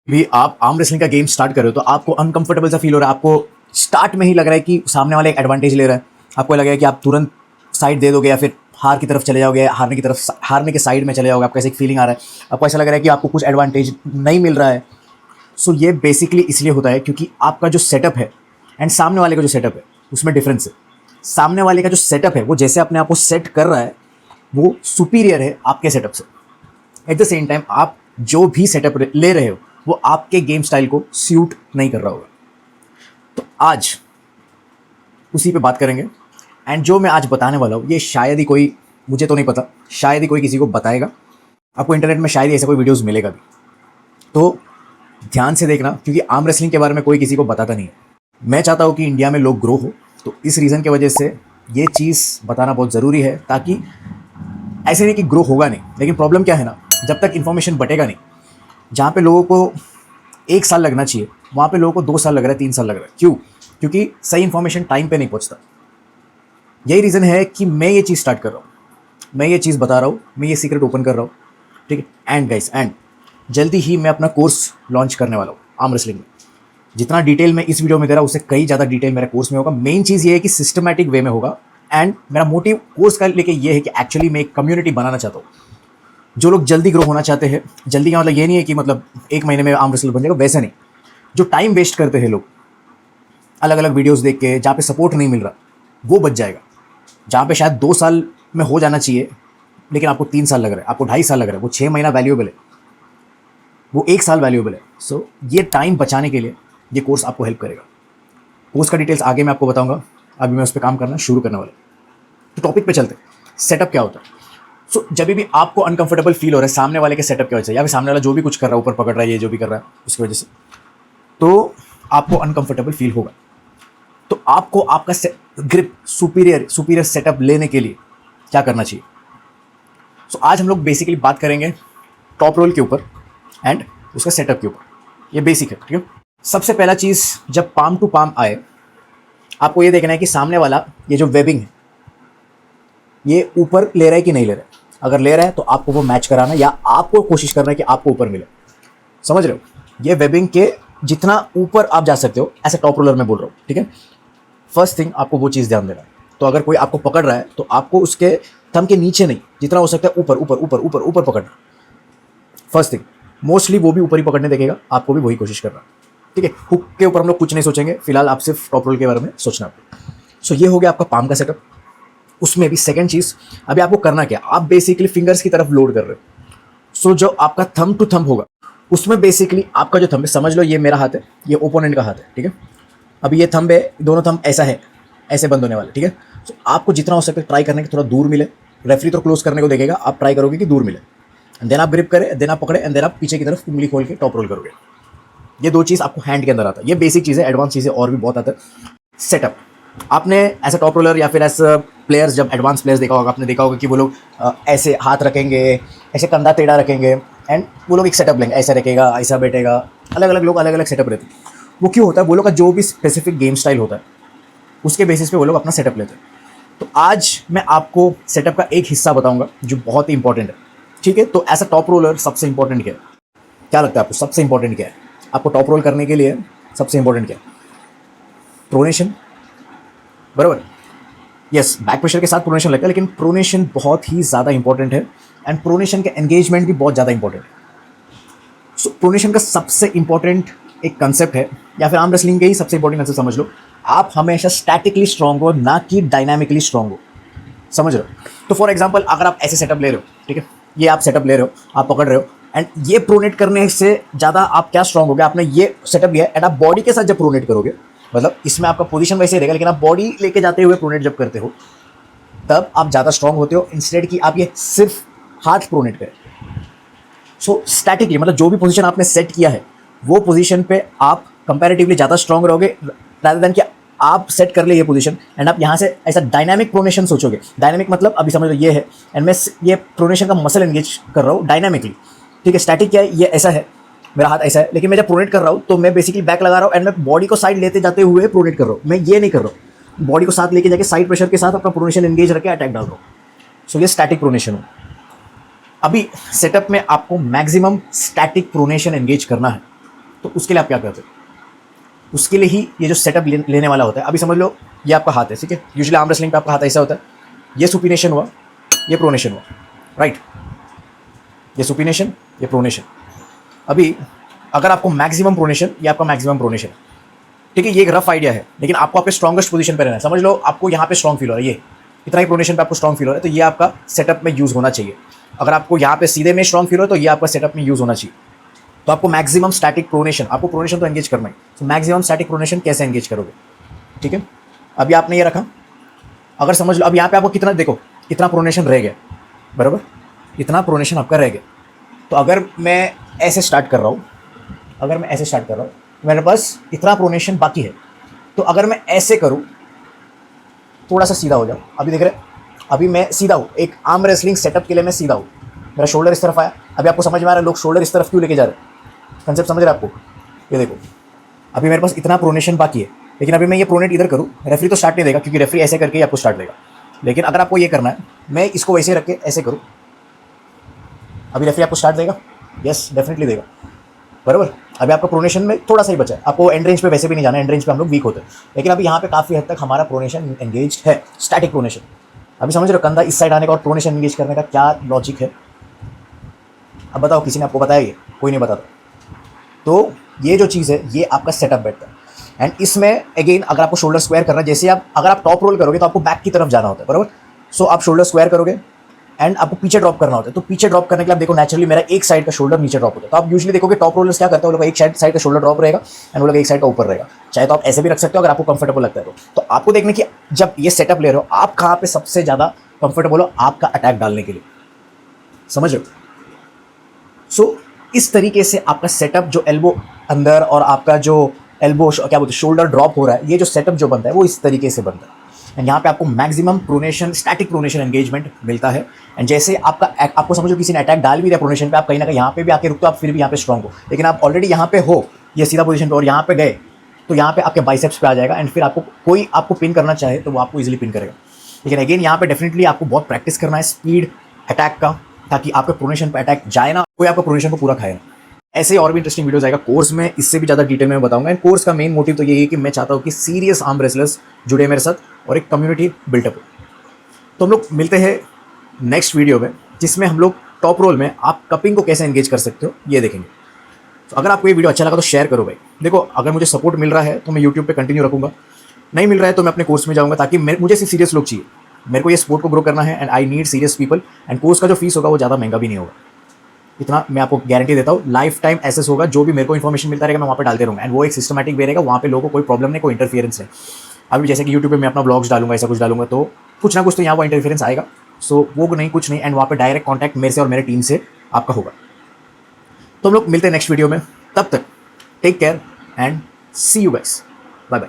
भी आप arm wrestling का गेम स्टार्ट कर रहे हो तो आपको अनकंफर्टेबल सा फील हो रहा है, आपको स्टार्ट में ही लग रहा है कि सामने वाला एक एडवांटेज ले रहा है, आपको लग रहा है कि आप तुरंत साइड दे दोगे या फिर हार की तरफ चले जाओगे, हारने के साइड में चले जाओगे, आपको ऐसे एक फीलिंग आ रहा है, आपको ऐसा लग रहा है कि आपको कुछ एडवांटेज नहीं मिल रहा है। सो ये बेसिकली इसलिए होता है क्योंकि आपका जो सेटअप है एंड सामने वाले का जो सेटअप है उसमें डिफरेंस है। सामने वाले का जो सेटअप है वो जैसे अपने आप को सेट कर रहा है वो सुपीरियर है आपके सेटअप से। एट द सेम टाइम आप जो भी सेटअप ले रहे हो वो आपके गेम स्टाइल को सूट नहीं कर रहा होगा। तो आज उसी पे बात करेंगे एंड जो मैं आज बताने वाला हूँ ये शायद ही कोई, मुझे तो नहीं पता, शायद ही कोई किसी को बताएगा। आपको इंटरनेट में शायद ही ऐसा कोई वीडियोस मिलेगा भी, तो ध्यान से देखना क्योंकि आर्म रेसलिंग के बारे में कोई किसी को बताता नहीं है। मैं चाहता हूँ कि इंडिया में लोग ग्रो हो, तो इस रीज़न की वजह से ये चीज़ बताना बहुत ज़रूरी है, ताकि ऐसे नहीं कि ग्रो होगा नहीं, लेकिन प्रॉब्लम क्या है ना, जब तक इन्फॉर्मेशन बटेगा नहीं, जहाँ पे लोगों को 1 साल लगना चाहिए वहाँ पे लोगों को 2 साल लग रहा है, 3 साल लग रहा है। क्यों? क्योंकि सही इन्फॉर्मेशन टाइम पे नहीं पहुँचता। यही रीज़न है कि मैं ये चीज़ स्टार्ट कर रहा हूँ, मैं ये चीज़ बता रहा हूँ, मैं ये सीक्रेट ओपन कर रहा हूँ, ठीक है। एंड गाइस, एंड जल्दी ही मैं अपना कोर्स लॉन्च करने वाला हूँ आर्म रेसलिंग में। जितना डिटेल मैं इस वीडियो में दे रहा हूँ उससे कई ज़्यादा डिटेल मेरे कोर्स में होगा। मेन चीज़ ये है कि सिस्टमैटिक वे में होगा एंड मेरा मोटिव कोर्स का लेके ये है कि एक्चुअली मैं एक कम्युनिटी बनाना चाहता हूँ। जो लोग जल्दी ग्रो होना चाहते हैं, जल्दी का मतलब ये नहीं है कि मतलब 1 महीने में आर्म रेसलर बन जाएगा, वैसा नहीं। जो टाइम वेस्ट करते हैं लोग अलग अलग वीडियोस देख के, जहाँ पे सपोर्ट नहीं मिल रहा, वो बच जाएगा। जहाँ पे शायद 2 साल में हो जाना चाहिए लेकिन आपको 3 साल लग रहा है, आपको 2.5 साल लग रहा है, वो 6 महीना वैल्यूएबल है, वो 1 साल वैल्यूएबल है। सो ये टाइम बचाने के लिए ये कोर्स आपको हेल्प करेगा। कोर्स का डिटेल्स आगे मैं आपको बताऊंगा, अभी मैं उस पर काम करना शुरू करने वाला हूँ। तो टॉपिक पे चलते हैं, सेटअप क्या होता है। सो जब भी आपको अनकंफर्टेबल फील हो रहा है सामने वाले के सेटअप की वजह से, या फिर सामने वाला जो भी कुछ कर रहा है, ऊपर पकड़ रहा है, ये जो भी कर रहा है उसकी वजह से, तो आपको अनकंफर्टेबल फील होगा। तो आपको आपका ग्रिप सुपीरियर सेटअप लेने के लिए क्या करना चाहिए। सो आज हम लोग बेसिकली बात करेंगे टॉप रोल के ऊपर एंड उसका सेटअप के ऊपर। ये बेसिक है, ठीक है। सबसे पहला चीज़, जब पाम टू पाम आए आपको ये देखना है कि सामने वाला ये जो वेबिंग है ये ऊपर ले रहा है कि नहीं ले रहा है। अगर ले रहा है तो आपको वो मैच कराना है या आपको कोशिश करना है कि आपको ऊपर मिले। समझ रहे हो? ये वेबिंग के जितना ऊपर आप जा सकते हो, ऐसे टॉप रोलर में बोल रहा हूँ, ठीक है। फर्स्ट थिंग आपको वो चीज़ ध्यान देना है। तो अगर कोई आपको पकड़ रहा है तो आपको उसके थंब के नीचे नहीं, जितना हो सकता है ऊपर ऊपर ऊपर ऊपर ऊपर पकड़ना। फर्स्ट थिंग, मोस्टली वो भी ऊपर ही पकड़ने देखेगा, आपको भी वही कोशिश करना, ठीक है। हुक के ऊपर हम लोग कुछ नहीं सोचेंगे फिलहाल, आप सिर्फ टॉप रोल के बारे में सोचना। सो ये हो गया आपका पाम का सेटअप। उसमें भी सेकंड चीज़, अभी आपको करना क्या, आप बेसिकली फिंगर्स की तरफ लोड कर रहे हो। सो जो आपका थंब टू थंब होगा उसमें बेसिकली आपका जो थंब है, समझ लो ये मेरा हाथ है, ये ओपोनेंट का हाथ है, ठीक है। अभी ये थंब है, दोनों थंब ऐसा है, ऐसे बंद होने वाले, ठीक है। सो आपको जितना हो सके ट्राई करने की थोड़ा दूर मिले। रेफरी तो क्लोज करने को देखेगा, आप ट्राई करोगे कि दूर मिले। देन आप ग्रिप करें, देन आप पकड़े एंड देन आप पीछे की तरफ उंगली खोल के टॉप रोल करोगे। ये 2 चीज़ आपको हैंड के अंदर आता है। ये बेसिक चीज़ है, एडवांस चीज़ें और भी बहुत आता है। सेटअप, आपने एज अ टॉप रोलर या फिर एज प्लेयर्स, जब एडवांस प्लेयर्स देखा होगा, आपने देखा होगा कि वो लोग ऐसे हाथ रखेंगे, ऐसे कंधा टेढ़ा रखेंगे एंड वो लोग एक सेटअप लेंगे, ऐसा रखेगा, ऐसा बैठेगा। अलग अलग लोग अलग अलग सेटअप रहते हैं। वो क्यों होता है? वो लोग का जो भी स्पेसिफिक गेम स्टाइल होता है उसके बेसिस पे वो लोग अपना सेटअप लेते हैं। तो आज मैं आपको सेटअप का एक हिस्सा बताऊंगा जो बहुत ही इंपॉर्टेंट है, ठीक है। तो एज अ टॉप रोलर सबसे इंपॉर्टेंट क्या है, क्या लगता है आपको सबसे इंपॉर्टेंट क्या है? आपको टॉप रोल करने के लिए सबसे इंपॉर्टेंट क्या है? प्रोनेशन, बराबर। यस, बैक प्रेशर के साथ प्रोनेशन लगता है, लेकिन प्रोनेशन बहुत ही ज़्यादा इंपॉर्टेंट है एंड प्रोनेशन का एंगेजमेंट भी बहुत ज़्यादा इंपॉर्टेंट है। सो प्रोनेशन का सबसे इंपॉर्टेंट एक कंसेप्ट है, या फिर आर्म रेसलिंग के ही सबसे इंपॉर्टेंट कंसेप्ट समझ लो, आप हमेशा स्टैटिकली स्ट्रांग हो, ना कि डायनामिकली स्ट्रांग हो। समझ रहे हो? तो फॉर एग्जाम्पल अगर आप ऐसे सेटअप ले रहे हो, ठीक है, ये आप सेटअप ले रहे हो, आप पकड़ रहे हो एंड ये प्रोनेट करने से ज़्यादा आप क्या स्ट्रांग हो गए, आपने ये सेटअप लिया एंड आप बॉडी के साथ जब प्रोनेट करोगे, मतलब इसमें आपका पोजीशन वैसे ही रहेगा, लेकिन आप बॉडी लेके जाते हुए प्रोनेट जब करते हो तब आप ज़्यादा स्ट्रांग होते हो, इंस्टेड कि आप ये सिर्फ हाथ प्रोनेट करें। सो स्टैटिकली, मतलब जो भी पोजीशन आपने सेट किया है वो पोजीशन पे आप कंपैरेटिवली ज़्यादा स्ट्रांग रहोगे, रादर देन कि आप सेट कर ले ये पोजीशन एंड आप यहाँ से ऐसा डायनामिक प्रोनेशन सोचोगे। डायनामिक मतलब अभी समझ लो ये है एंड मैं ये प्रोनेशन का मसल एंगेज कर रहा हूँ डायनामिकली, ठीक है। स्टैटिक क्या है, ये ऐसा है, मेरा हाथ ऐसा है, लेकिन मैं जब प्रोनेट कर रहा हूँ तो मैं बेसिकली बैक लगा रहा हूँ एंड मैं बॉडी को साइड लेते जाते हुए प्रोनेट कर रहा हूँ। मैं ये नहीं कर रहा हूँ, बॉडी को साथ लेके जाके साइड प्रेशर के साथ अपना प्रोनेशन एंगेज रख के अटैक डाल रहा हूँ। सो ये स्टैटिक प्रोनेशन हो। अभी सेटअप में आपको मैक्सिमम स्टैटिक प्रोनेशन एंगेज करना है, उसके लिए आप क्या करते हो, उसके लिए ही ये जो सेटअप लेने वाला होता है। अभी समझ लो ये आपका हाथ है, ठीक है, यूजुअली आर्म रेसलिंग पे आपका हाथ ऐसा होता है, ये सुपिनेशन हुआ, ये प्रोनेशन हुआ, राइट, ये सुपिनेशन, ये प्रोनेशन। अभी अगर आपको मैक्सिमम प्रोनेशन, ये आपका मैक्सिमम प्रोनेशन है, ठीक है, ये एक रफ आइडिया है, लेकिन आपको आपके स्ट्रॉन्गेस्ट पोजीशन पे रहना है। समझ लो आपको यहाँ पे स्ट्रॉन्ग फील हो रहा है, ये इतना ही प्रोनेशन पे आपको स्ट्रॉन्ग फील हो रहा है, तो ये आपका सेटअप में यूज़ होना चाहिए। अगर आपको यहाँ पे सीधे में स्ट्रॉन्ग फील हो तो ये आपका सेटअप में यूज़ होना चाहिए। तो आपको मैक्सिमम स्टैटिक प्रोनेशन, आपको प्रोनेशन तो एंगेज करना है, तो मैक्सिमम स्टैटिक प्रोनेशन कैसे एंगेज करोगे, ठीक है। अभी आपने ये रखा, अगर समझ लो अब यहाँ पे आपको कितना, देखो इतना प्रोनेशन रह गया, बराबर, इतना प्रोनेशन आपका रह गया। तो अगर मैं ऐसे स्टार्ट कर रहा हूँ, अगर मैं ऐसे स्टार्ट कर रहा हूँ, मेरे पास इतना प्रोनेशन बाकी है, तो अगर मैं ऐसे करूँ, थोड़ा सा सीधा हो जाओ, अभी देख रहे हैं, अभी मैं सीधा हूँ, एक आर्म रेसलिंग सेटअप के लिए मैं सीधा हूँ, मेरा शोल्डर इस तरफ आया। अभी आपको समझ में आ रहा है लोग शोल्डर इस तरफ क्यों लेके जा रहे हैं, कंसेप्ट समझ रहे हैं आपको। ये देखो अभी मेरे पास इतना प्रोनेशन बाकी है, लेकिन अभी मैं ये प्रोनेट इधर करूँ, रेफरी तो स्टार्ट नहीं देगा, क्योंकि रेफरी ऐसे करके ही आपको स्टार्ट देगा। लेकिन अगर आपको ये करना है, मैं इसको वैसे रख के ऐसे करूँ, अभी रेफरी आपको स्टार्ट देगा, यस डेफिनेटली देगा, बराबर। अभी आपका प्रोनेशन में थोड़ा सा ही बचा है, आपको एंड रेंज पे वैसे भी नहीं जाना है, एंड रेंज पे हम लोग वीक होते हैं, लेकिन अभी यहाँ पे काफ़ी हद तक हमारा प्रोनेशन एंगेज है, स्टैटिक प्रोनेशन। अभी समझ रहे हो कंधा इस साइड आने का और प्रोनेशन एंगेज करने का क्या लॉजिक है। अब बताओ, किसी ने आपको बताया ये, कोई नहीं बताता। तो ये जो चीज़ है, ये आपका सेटअप बैठता है। एंड इसमें अगेन अगर आपको शोल्डर स्क्वायर करना है, जैसे आप अगर आप टॉप रोल करोगे तो आपको बैक की तरफ जाना होता है, बराबर। सो आप शोल्डर स्क्वायर करोगे एंड आपको पीछे ड्रॉप करना होता है। तो पीछे ड्रॉप करने के लिए आप देखो नेचुरली मेरा एक साइड का शोल्डर नीचे ड्रॉप होता है। तो आप यूजुअली देखोगे टॉप रोलर्स क्या करते हैं, वो लोग एक साइड का शोल्डर ड्रॉप रहेगा एंड वो लोग एक साइड का ऊपर रहेगा। चाहे तो आप ऐसे भी रख सकते हो अगर आपको कंफर्टेबल लगता है तो आपको देखने की जब ये सेटअप ले रहे हो आप कहाँ पे सबसे ज़्यादा कंफर्टेबल हो आपका अटैक डालने के लिए, समझ रहे हो। सो इस तरीके से आपका सेटअप जो एल्बो अंदर और आपका जो एल्बो क्या बोलते हैं शोल्डर ड्रॉप हो रहा है, ये जो सेटअप जो बनता है वो इस तरीके से बनता है। एंड यहाँ पे आपको maximum pronation, static pronation engagement मिलता है। एंड जैसे आपको समझो किसी ने अटैक डाल भी दिया प्रोनेशन पे, आप कहीं ना कहीं यहाँ पे भी आके रुकते हो, आप फिर भी यहाँ पे स्ट्रॉन्ग हो, लेकिन आप ऑलरेडी यहाँ पे हो, ये सीधा पोजीशन पे और यहाँ पे गए तो यहाँ पे आपके बाइसेप्स पे आ जाएगा एंड फिर आपको पिन करना चाहे तो वो आपको इजीली पिन करेगा। लेकिन अगेन यहाँ पे डेफिनेटली आपको बहुत प्रैक्टिस करना है स्पीड अटैक का, ताकि आपके प्रोनेशन पे अटैक जाए ना, कोई आपका प्रोनेशन को पूरा खाए ना। ऐसे और भी इंटरेस्टिंग वीडियोस आएगा कोर्स में, इससे भी ज़्यादा डिटेल में बताऊंगा। एंड कोर्स का मेन मोटिव तो यही है कि मैं चाहता हूँ कि सीरियस आर्म रेसलर्स जुड़े मेरे साथ और एक कम्युनिटी बिल्टअप हो। तो हम लोग मिलते हैं नेक्स्ट वीडियो में, जिसमें हम लोग टॉप रोल में आप कपिंग को कैसे एंगेज कर सकते हो ये देखेंगे। तो अगर आपको ये वीडियो अच्छा लगा तो शेयर करो भाई। देखो अगर मुझे सपोर्ट मिल रहा है तो मैं यूट्यूब पर कंटिन्यू रखूँगा, नहीं मिल रहा है तो मैं अपने कोर्स में जाऊँगा, ताकि मुझे सिर्फ सीरियस लोग चाहिए, मेरे को ये स्पोर्ट को ग्रो करना है and I need serious people. And course का जो फीस होगा वो ज़्यादा महंगा भी नहीं होगा, इतना मैं आपको गारंटी देता हूँ। लाइफ टाइम एसेस होगा, जो भी मेरे को इन्फॉर्मेशन मिलता रहेगा मैं वहाँ पे डालते रहूँगा एंड वो एक सिस्टमैटिक वे रहेगा, वहाँ पे लोगों को कोई प्रॉब्लम नहीं, कोई इंटरफियरेंस नहीं। अभी जैसे कि यूट्यूब पे मैं अपना ब्लॉग्स डालूंगा, ऐसा कुछ डालूंगा तो कुछ ना कुछ तो यहाँ वो इंटरफियरेंस आएगा। सो वो नहीं कुछ नहीं, एंड वहाँ पे डायरेक्ट कॉन्टैक्ट मेरे से और मेरे टीम से आपका होगा। तो हम लोग मिलते हैं नेक्स्ट वीडियो में, तब तक take care and see you guys, bye bye.